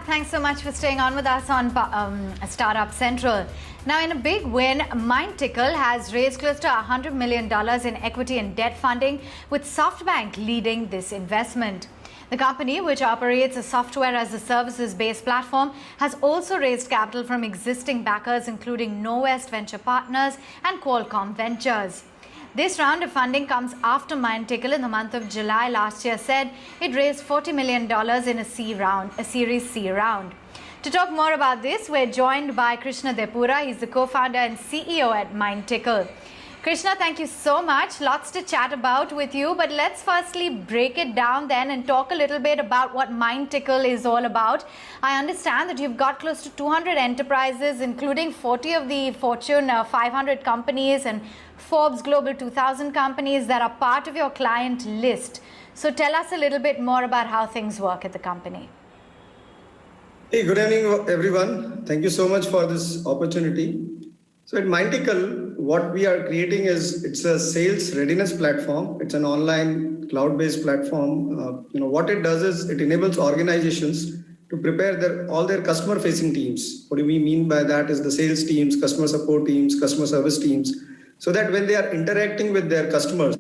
Fab, thanks so much for staying on with us on Startup Central. Now, in a big win, MindTickle has raised close to $100 million in equity and debt funding, with Softbank leading this investment. The company, which operates a software-as-a-services-based platform, has also raised capital from existing backers, including Novest Venture Partners and Qualcomm Ventures. This round of funding comes after MindTickle in the month of July last year said it raised $40 million in a Series C round. To talk more about this, we're joined by Krishna Depura. He's the co-founder and CEO at MindTickle. Krishna, thank you so much. Lots to chat about with you, but let's firstly break it down then and talk a little bit about what MindTickle is all about. I understand that you've got close to 200 enterprises, including 40 of the Fortune 500 companies and Forbes Global 2000 companies that are part of your client list. So tell us a little bit more about how things work at the company. Hey, good evening, everyone. Thank you so much for this opportunity. So at MindTickle, what we are creating is it's a sales readiness platform. It's an online cloud-based platform. What it does is it enables organizations to prepare all their customer-facing teams. What do we mean by that is the sales teams, customer support teams, customer service teams, so that when they are interacting with their customers,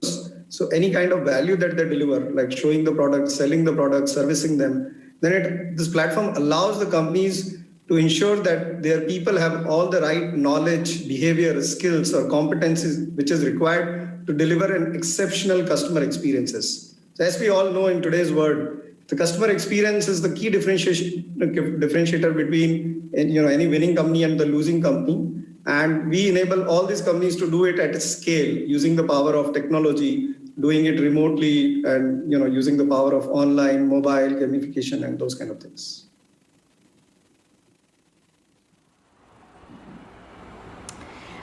so any kind of value that they deliver, like showing the product, selling the product, servicing them, then this platform allows the companies to ensure that their people have all the right knowledge, behavior, skills, or competencies which is required to deliver an exceptional customer experiences. So as we all know in today's world, the customer experience is the key differentiator between any winning company and the losing company. And we enable all these companies to do it at a scale using the power of technology, doing it remotely, and using the power of online, mobile, gamification, and those kind of things.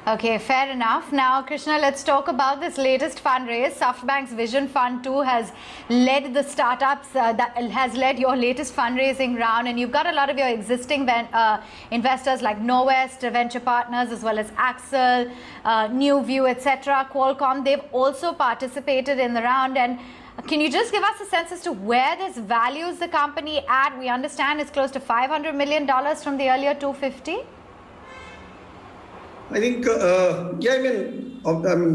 Okay, fair enough. Now, Krishna, let's talk about this latest fundraise. Softbank's Vision Fund 2 has led the startups, that has led your latest fundraising round, and you've got a lot of your existing investors like Novest Venture Partners, as well as Axel, New View, etc., Qualcomm. They've also participated in the round. And can you just give us a sense as to where this values the company at? We understand it's close to $500 million from the earlier 250. I think, the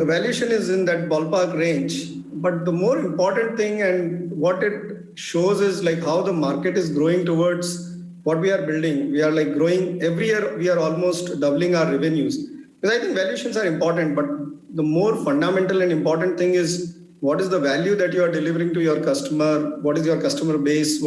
valuation is in that ballpark range. But the more important thing and what it shows is like how the market is growing towards what we are building. We are like growing every year. We are almost doubling our revenues. Because I think valuations are important, but the more fundamental and important thing is what is the value that you are delivering to your customer? What is your customer base?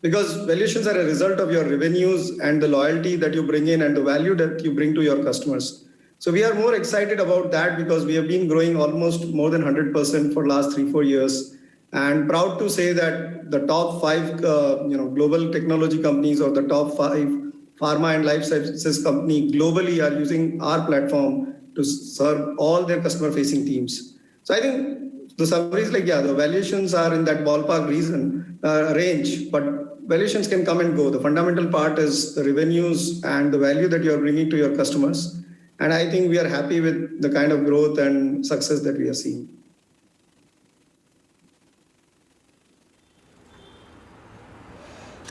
Because valuations are a result of your revenues and the loyalty that you bring in and the value that you bring to your customers. So we are more excited about that because we have been growing almost more than 100% for the last 3-4 years. And proud to say that the top 5 global technology companies or the top 5 pharma and life sciences company globally are using our platform to serve all their customer-facing teams. So I think the summary is the valuations are in that ballpark range, but valuations can come and go. The fundamental part is the revenues and the value that you are bringing to your customers. And I think we are happy with the kind of growth and success that we are seeing.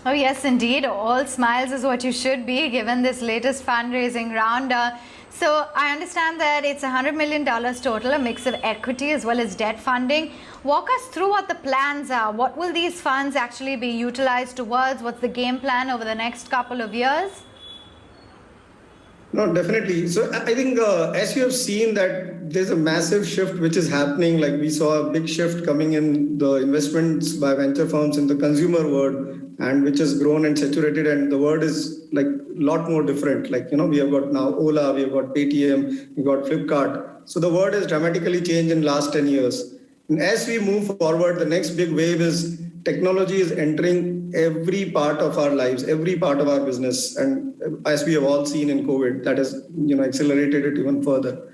Oh, yes, indeed. All smiles is what you should be given this latest fundraising round. So I understand that it's $100 million total, a mix of equity as well as debt funding. Walk us through what the plans are. What will these funds actually be utilized towards? What's the game plan over the next couple of years? No, definitely. So I think as you have seen that there's a massive shift which is happening, like we saw a big shift coming in the investments by venture firms in the consumer world, and which has grown and saturated, and the world is like a lot more different. We have got now Ola, we have got Paytm, we got Flipkart. So the world has dramatically changed in the last 10 years. And as we move forward, the next big wave is technology is entering every part of our lives, every part of our business. And as we have all seen in COVID, that has accelerated it even further.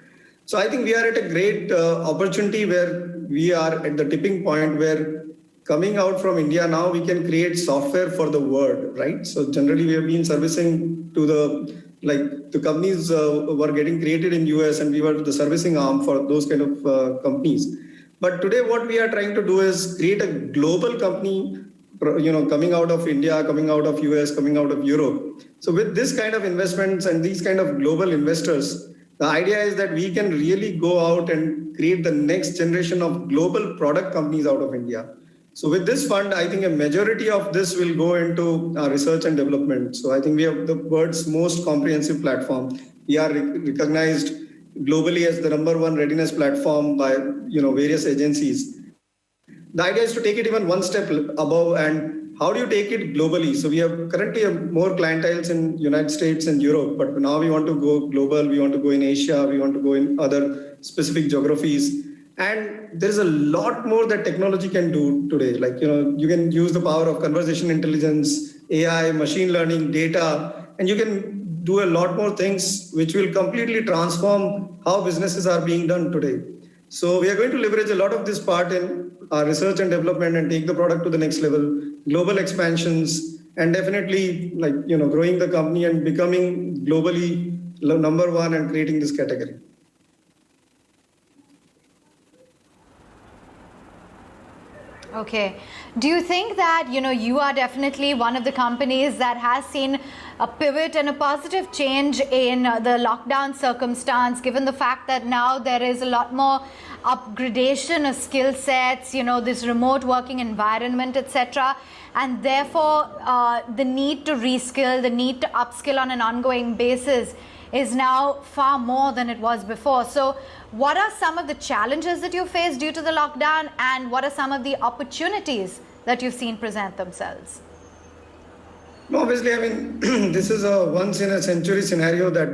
So I think we are at a great opportunity where we are at the tipping point where coming out from India now, we can create software for the world, right? So generally we have been servicing to the companies were getting created in US, and we were the servicing arm for those kind of companies. But today what we are trying to do is create a global company coming out of India, coming out of US, coming out of Europe. So with this kind of investments and these kind of global investors, the idea is that we can really go out and create the next generation of global product companies out of India. So with this fund, I think a majority of this will go into research and development. So I think we have the world's most comprehensive platform. We are recognized globally as the #1 readiness platform by various agencies. The idea is to take it even one step above, and how do you take it globally? So we have currently more clienteles in United States and Europe, but now we want to go global. We want to go in Asia. We want to go in other specific geographies. And there's a lot more that technology can do today. Like, you can use the power of conversation intelligence, AI, machine learning, data, and you can do a lot more things which will completely transform how businesses are being done today. So we are going to leverage a lot of this part in our research and development and take the product to the next level, global expansions, and definitely growing the company and becoming globally #1 and creating this category. Okay. Do you think that, you are definitely one of the companies that has seen a pivot and a positive change in the lockdown circumstance, given the fact that now there is a lot more upgradation of skill sets, this remote working environment, etc. And therefore, the need to reskill, the need to upskill on an ongoing basis is now far more than it was before. So what are some of the challenges that you face due to the lockdown, and what are some of the opportunities that you've seen present themselves? No, obviously, I mean, this is a once in a century scenario that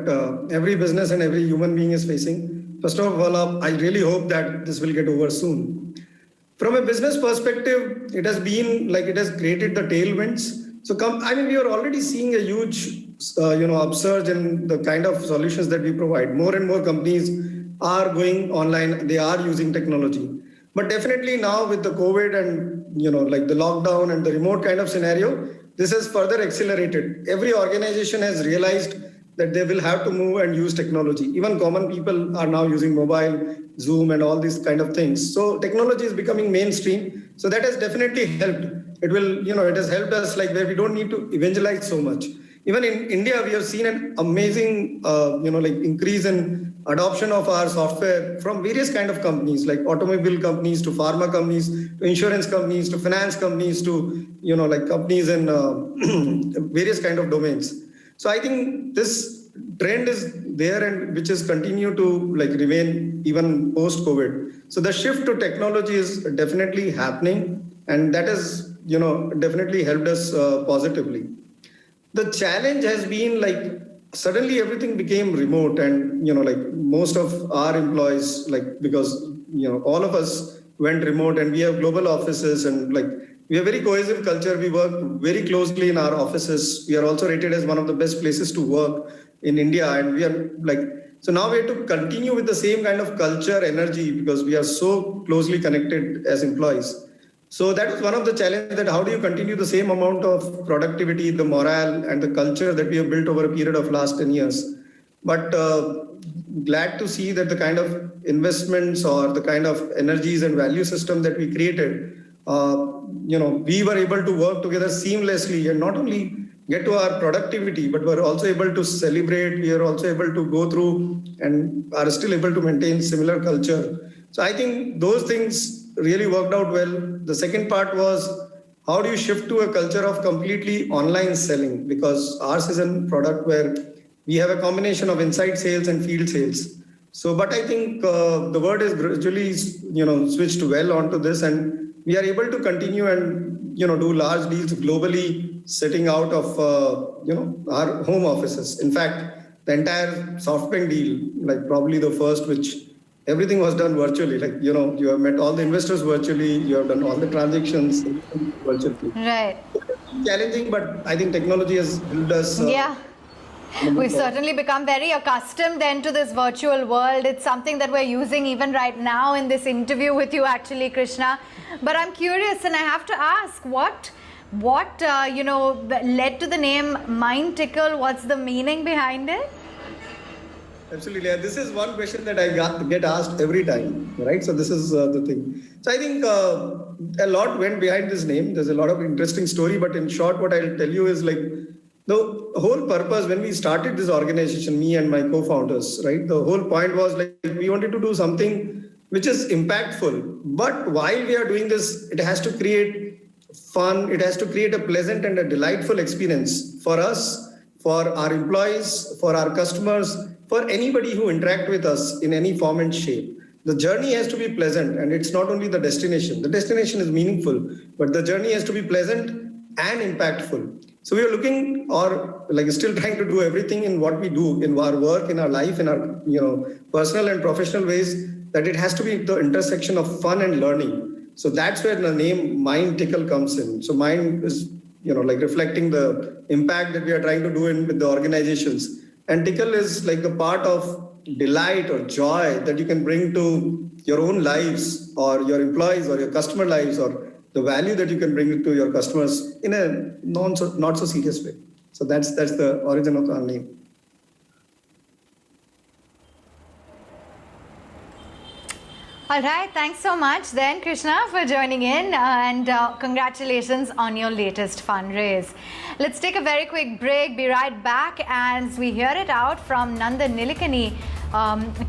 every business and every human being is facing. First of all, I really hope that this will get over soon. From a business perspective, it has been like it has created the tailwinds. So, we are already seeing a huge upsurge in the kind of solutions that we provide. More and more companies are going online. They are using technology. But definitely now with the COVID and, the lockdown and the remote kind of scenario, this has further accelerated. Every organization has realized that they will have to move and use technology. Even common people are now using mobile, Zoom, and all these kind of things. So technology is becoming mainstream. So that has definitely helped. It will, it has helped us where we don't need to evangelize so much. Even in India, we have seen an amazing, increase in adoption of our software from various kind of companies, like automobile companies to pharma companies, to insurance companies, to finance companies, to, companies in various kind of domains. So I think this trend is there and which is continue to remain even post-COVID. So the shift to technology is definitely happening, and that has, definitely helped us positively. The challenge has been suddenly everything became remote, and most of our employees, because all of us went remote, and we have global offices, and we have very cohesive culture. We work very closely in our offices. We are also rated as one of the best places to work in India, and we are so now we have to continue with the same kind of culture, energy, because we are so closely connected as employees. So that was one of the challenges, that how do you continue the same amount of productivity, the morale and the culture that we have built over a period of last 10 years. But glad to see that the kind of investments or the kind of energies and value system that we created, we were able to work together seamlessly and not only get to our productivity, but we're also able to celebrate. We are also able to go through and are still able to maintain similar culture. So I think those things really worked out well. The second part was, how do you shift to a culture of completely online selling? Because ours is a product where we have a combination of inside sales and field sales. So, but I think the word is gradually, switched well onto this, and we are able to continue and, do large deals globally, sitting out of, our home offices. In fact, the entire Softbank deal, probably the first, which everything was done virtually. You have met all the investors virtually. You have done all the transactions virtually. Right. Challenging, but I think technology has helped us. Yeah. We've certainly become very accustomed then to this virtual world. It's something that we're using even right now in this interview with you, actually, Krishna. But I'm curious, and I have to ask, what led to the name MindTickle? What's the meaning behind it? Absolutely. And this is one question that I get asked every time, right? So this is the thing. So I think a lot went behind this name. There's a lot of interesting story, but in short, what I'll tell you is like the whole purpose when we started this organization, me and my co-founders, right? The whole point was like we wanted to do something which is impactful. But while we are doing this, it has to create fun. It has to create a pleasant and a delightful experience for us, for our employees, for our customers, for anybody who interact with us in any form and shape. The journey has to be pleasant, and it's not only the destination. The destination is meaningful, but the journey has to be pleasant and impactful. So we are looking or like still trying to do everything in what we do in our work, in our life, in our personal and professional ways, that it has to be the intersection of fun and learning. So that's where the name MindTickle comes in. So mind is like reflecting the impact that we are trying to do with the organizations. And tickle is like the part of delight or joy that you can bring to your own lives or your employees or your customer lives, or the value that you can bring to your customers in a not so serious way. So that's the origin of our name. All right, thanks so much then, Krishna, for joining in, and congratulations on your latest fundraise. Let's take a very quick break, be right back as we hear it out from Nandan Nilekani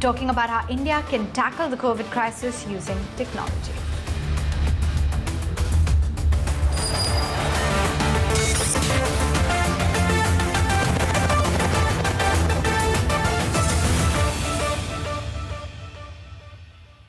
talking about how India can tackle the COVID crisis using technology.